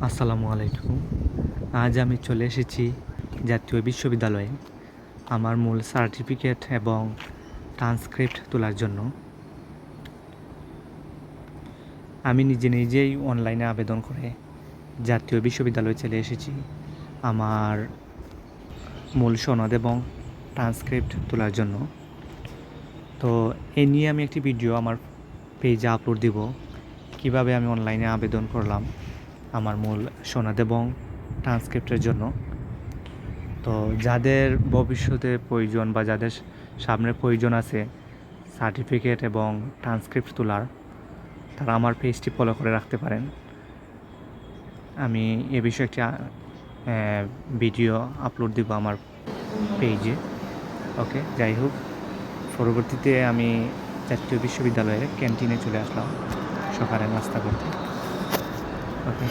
আসসালামু আলাইকুম। আজ আমি চলে এসেছি জাতীয় বিশ্ববিদ্যালয়ে আমার মূল সার্টিফিকেট এবং ট্রান্সক্রিপ্ট তোলার জন্য। আমি নিজেই অনলাইনে আবেদন করে জাতীয় বিশ্ববিদ্যালয়ে চলে এসেছি আমার মূল সনদ এবং ট্রান্সক্রিপ্ট তোলার জন্য। তো এই নিয়ে আমি একটি ভিডিও আমার পেজে আপলোড দিব, কিভাবে আমি অনলাইনে আবেদন করলাম আমার মূল সনদ এবং ট্রান্সক্রিপ্টের জন্য। তো যাদের ভবিষ্যতে প্রয়োজন বা যাদের সামনে প্রয়োজন আছে সার্টিফিকেট এবং ট্রান্সক্রিপ্ট তোলার, তারা আমার পেজটি ফলো করে রাখতে পারেন। আমি এ বিষয়ে একটি ভিডিও আপলোড দিব আমার পেজে। ওকে, যাই হোক, পরবর্তীতে আমি জাতীয় বিশ্ববিদ্যালয়ের ক্যান্টিনে চলে আসলাম সকালে নাস্তা করতে। ওকে।